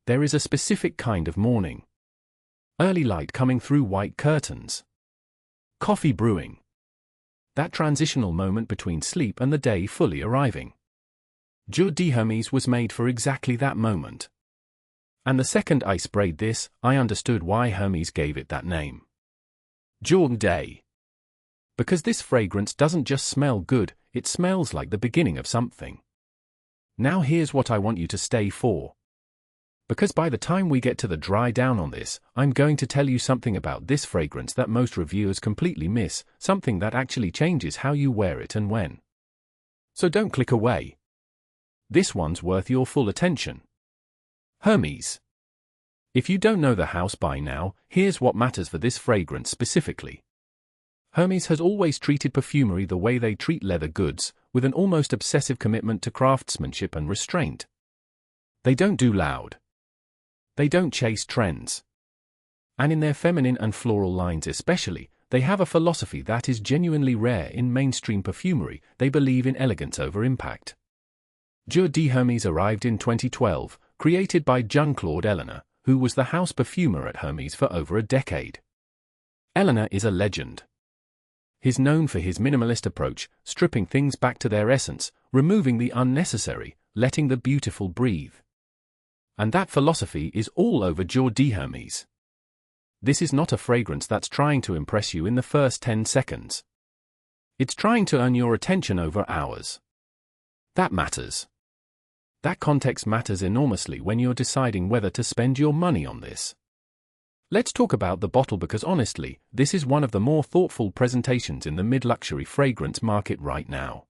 There is a specific kind of morning. Early light coming through white curtains. Coffee brewing. That transitional moment between sleep and the day fully arriving. Jour de Hermes was made for exactly that moment. And the second I sprayed this, I understood why Hermes gave it that name. Jour day. Because this fragrance doesn't just smell good, it smells like the beginning of something. Now here's what I want you to stay for. Because by the time we get to the dry down on this, I'm going to tell you something about this fragrance that most reviewers completely miss, something that actually changes how you wear it and when. So don't click away. This one's worth your full attention. Hermes. If you don't know the house by now, here's what matters for this fragrance specifically. Hermes has always treated perfumery the way they treat leather goods, with an almost obsessive commitment to craftsmanship and restraint. They don't do loud. They don't chase trends. And in their feminine and floral lines especially, they have a philosophy that is genuinely rare in mainstream perfumery. They believe in elegance over impact. Jour de Hermes arrived in 2012, created by Jean-Claude Ellena, who was the house perfumer at Hermes for over a decade. Ellena is a legend. He's known for his minimalist approach, stripping things back to their essence, removing the unnecessary, letting the beautiful breathe. And that philosophy is all over Jour de Hermes. This is not a fragrance that's trying to impress you in the first 10 seconds. It's trying to earn your attention over hours. That matters. That context matters enormously when you're deciding whether to spend your money on this. Let's talk about the bottle because honestly, this is one of the more thoughtful presentations in the mid-luxury fragrance market right now.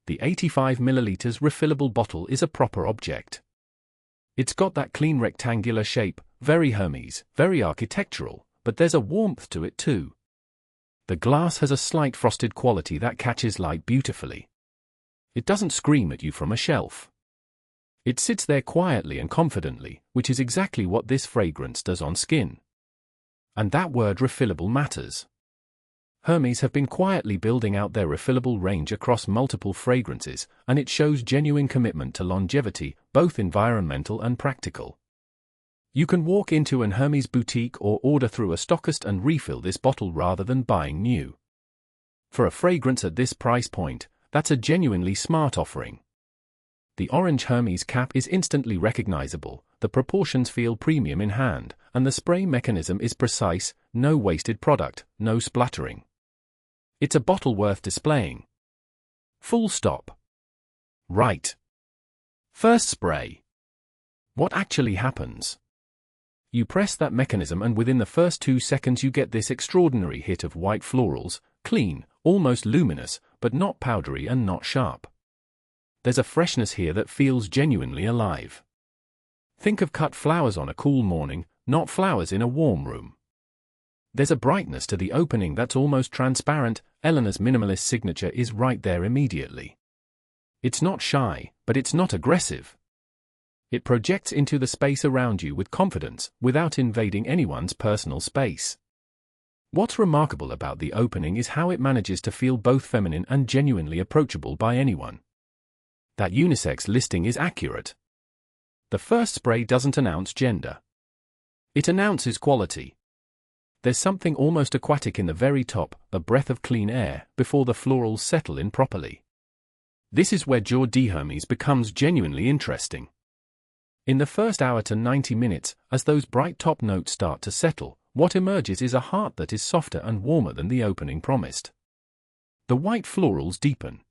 The 85 ml refillable bottle is a proper object. It's got that clean rectangular shape, very Hermes, very architectural, but there's a warmth to it too. The glass has a slight frosted quality that catches light beautifully. It doesn't scream at you from a shelf. It sits there quietly and confidently, which is exactly what this fragrance does on skin. And that word refillable matters. Hermes have been quietly building out their refillable range across multiple fragrances, and it shows genuine commitment to longevity, both environmental and practical. You can walk into an Hermes boutique or order through a stockist and refill this bottle rather than buying new. For a fragrance at this price point, that's a genuinely smart offering. The orange Hermes cap is instantly recognizable, the proportions feel premium in hand, and the spray mechanism is precise, no wasted product, no spluttering. It's a bottle worth displaying. Full stop. Right. First spray. What actually happens? You press that mechanism and within the first 2 seconds you get this extraordinary hit of white florals, clean, almost luminous, but not powdery and not sharp. There's a freshness here that feels genuinely alive. Think of cut flowers on a cool morning, not flowers in a warm room. There's a brightness to the opening that's almost transparent. Ellena's minimalist signature is right there immediately. It's not shy, but it's not aggressive. It projects into the space around you with confidence, without invading anyone's personal space. What's remarkable about the opening is how it manages to feel both feminine and genuinely approachable by anyone. That unisex listing is accurate. The first spray doesn't announce gender. It announces quality. There's something almost aquatic in the very top, a breath of clean air, before the florals settle in properly. This is where Jour de Hermes becomes genuinely interesting. In the first hour to 90 minutes, as those bright top notes start to settle, what emerges is a heart that is softer and warmer than the opening promised. The white florals deepen.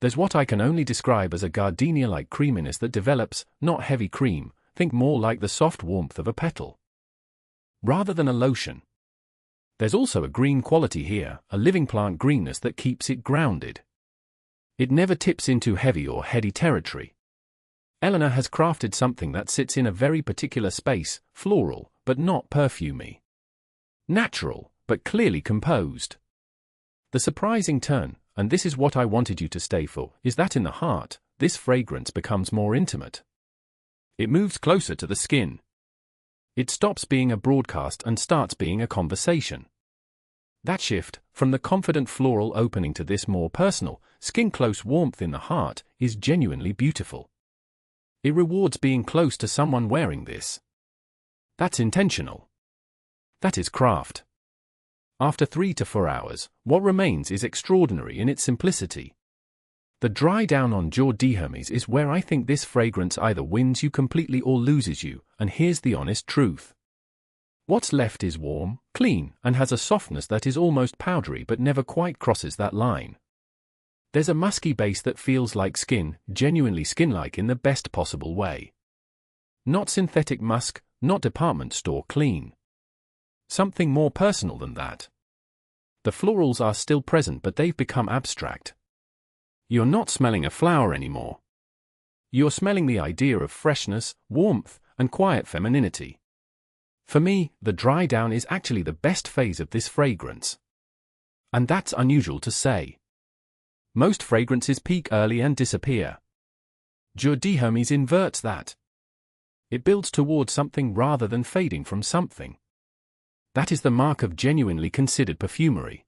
There's what I can only describe as a gardenia-like creaminess that develops, not heavy cream, think more like the soft warmth of a petal, rather than a lotion. There's also a green quality here, a living plant greenness that keeps it grounded. It never tips into heavy or heady territory. Ellena has crafted something that sits in a very particular space, floral, but not perfumey. Natural, but clearly composed. The surprising turn, and this is what I wanted you to stay for, is that in the heart, this fragrance becomes more intimate. It moves closer to the skin. It stops being a broadcast and starts being a conversation. That shift, from the confident floral opening to this more personal, skin-close warmth in the heart, is genuinely beautiful. It rewards being close to someone wearing this. That's intentional. That is craft. After 3 to 4 hours, what remains is extraordinary in its simplicity. The dry down on Jour d'Hermes is where I think this fragrance either wins you completely or loses you, and here's the honest truth. What's left is warm, clean, and has a softness that is almost powdery but never quite crosses that line. There's a musky base that feels like skin, genuinely skin-like in the best possible way. Not synthetic musk, not department store clean. Something more personal than that. The florals are still present but they've become abstract. You're not smelling a flower anymore. You're smelling the idea of freshness, warmth, and quiet femininity. For me, the dry down is actually the best phase of this fragrance. And that's unusual to say. Most fragrances peak early and disappear. Jour d'Hermes inverts that. It builds towards something rather than fading from something. That is the mark of genuinely considered perfumery.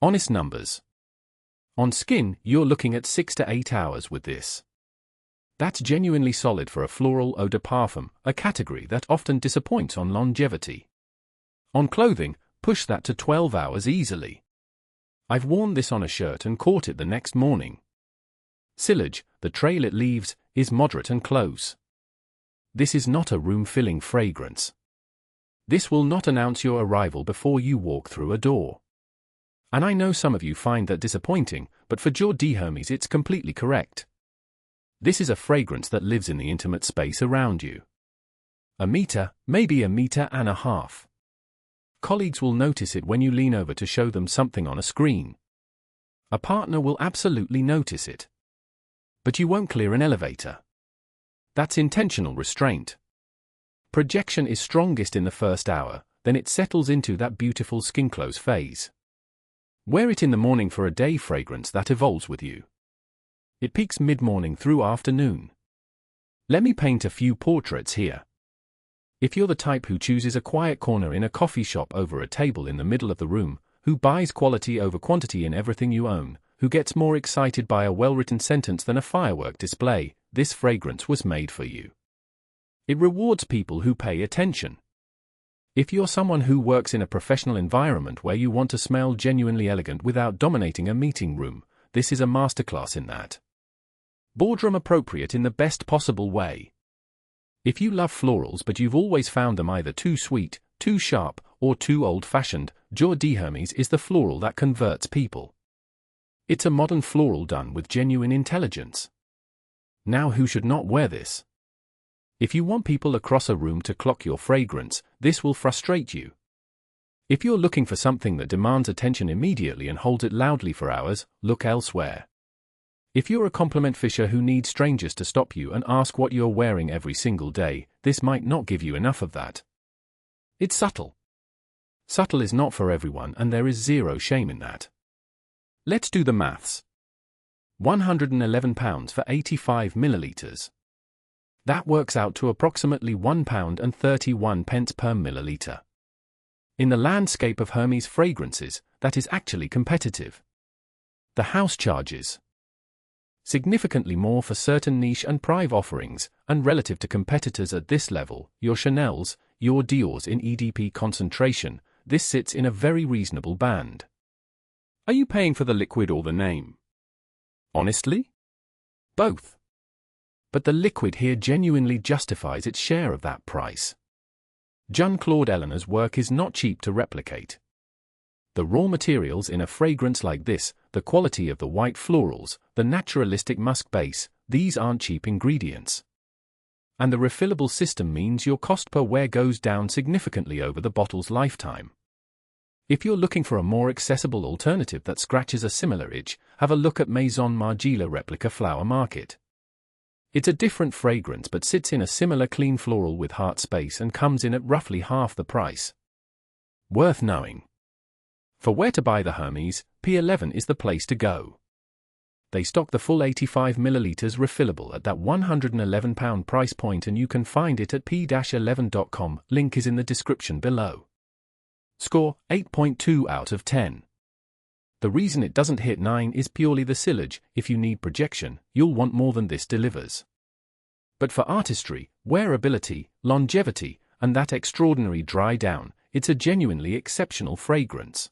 Honest numbers. On skin, you're looking at 6 to 8 hours with this. That's genuinely solid for a floral eau de parfum, a category that often disappoints on longevity. On clothing, push that to 12 hours easily. I've worn this on a shirt and caught it the next morning. Sillage, the trail it leaves, is moderate and close. This is not a room-filling fragrance. This will not announce your arrival before you walk through a door. And I know some of you find that disappointing, but for Jour d'Hermes it's completely correct. This is a fragrance that lives in the intimate space around you. A meter, maybe 1.5 meters. Colleagues will notice it when you lean over to show them something on a screen. A partner will absolutely notice it. But you won't clear an elevator. That's intentional restraint. Projection is strongest in the first hour, then it settles into that beautiful skin close phase. Wear it in the morning for a day fragrance that evolves with you. It peaks mid-morning through afternoon. Let me paint a few portraits here. If you're the type who chooses a quiet corner in a coffee shop over a table in the middle of the room, who buys quality over quantity in everything you own, who gets more excited by a well-written sentence than a firework display, this fragrance was made for you. It rewards people who pay attention. If you're someone who works in a professional environment where you want to smell genuinely elegant without dominating a meeting room, this is a masterclass in that. Boardroom appropriate in the best possible way. If you love florals but you've always found them either too sweet, too sharp, or too old-fashioned, Jour d'Hermes is the floral that converts people. It's a modern floral done with genuine intelligence. Now who should not wear this? If you want people across a room to clock your fragrance, this will frustrate you. If you're looking for something that demands attention immediately and holds it loudly for hours, look elsewhere. If you're a compliment fisher who needs strangers to stop you and ask what you're wearing every single day, this might not give you enough of that. It's subtle. Subtle is not for everyone and there is zero shame in that. Let's do the maths. £111 for 85 millilitres. That works out to approximately £1.31 per milliliter. In the landscape of Hermes fragrances, that is actually competitive. The house charges significantly more for certain niche and prive offerings, and relative to competitors at this level, your Chanel's, your Dior's in EDP concentration, this sits in a very reasonable band. Are you paying for the liquid or the name? Honestly? Both. But the liquid here genuinely justifies its share of that price. Jean-Claude Ellena's work is not cheap to replicate. The raw materials in a fragrance like this, the quality of the white florals, the naturalistic musk base, these aren't cheap ingredients. And the refillable system means your cost per wear goes down significantly over the bottle's lifetime. If you're looking for a more accessible alternative that scratches a similar itch, have a look at Maison Margiela Replica Flower Market. It's a different fragrance but sits in a similar clean floral with heart space and comes in at roughly half the price. Worth knowing. For where to buy the Hermes, P11 is the place to go. They stock the full 85 millilitres refillable at that £111 price point and you can find it at p-11.com, link is in the description below. Score, 8.2 out of 10. The reason it doesn't hit 9 is purely the sillage. If you need projection, you'll want more than this delivers. But for artistry, wearability, longevity, and that extraordinary dry down, it's a genuinely exceptional fragrance.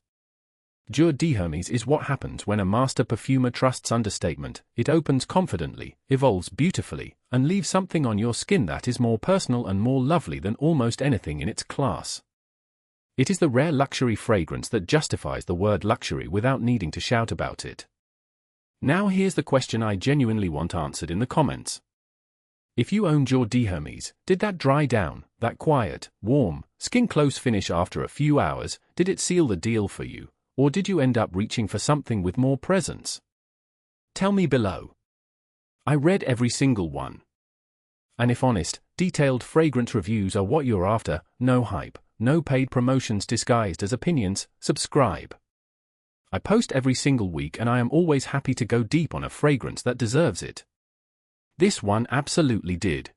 Jour d'Hermes is what happens when a master perfumer trusts understatement. It opens confidently, evolves beautifully, and leaves something on your skin that is more personal and more lovely than almost anything in its class. It is the rare luxury fragrance that justifies the word luxury without needing to shout about it. Now here's the question I genuinely want answered in the comments. If you own Jour d'Hermes, did that dry down, that quiet, warm, skin-close finish after a few hours, did it seal the deal for you, or did you end up reaching for something with more presence? Tell me below. I read every single one. And if honest, detailed fragrance reviews are what you're after, no hype, no paid promotions disguised as opinions, subscribe. I post every single week and I am always happy to go deep on a fragrance that deserves it. This one absolutely did.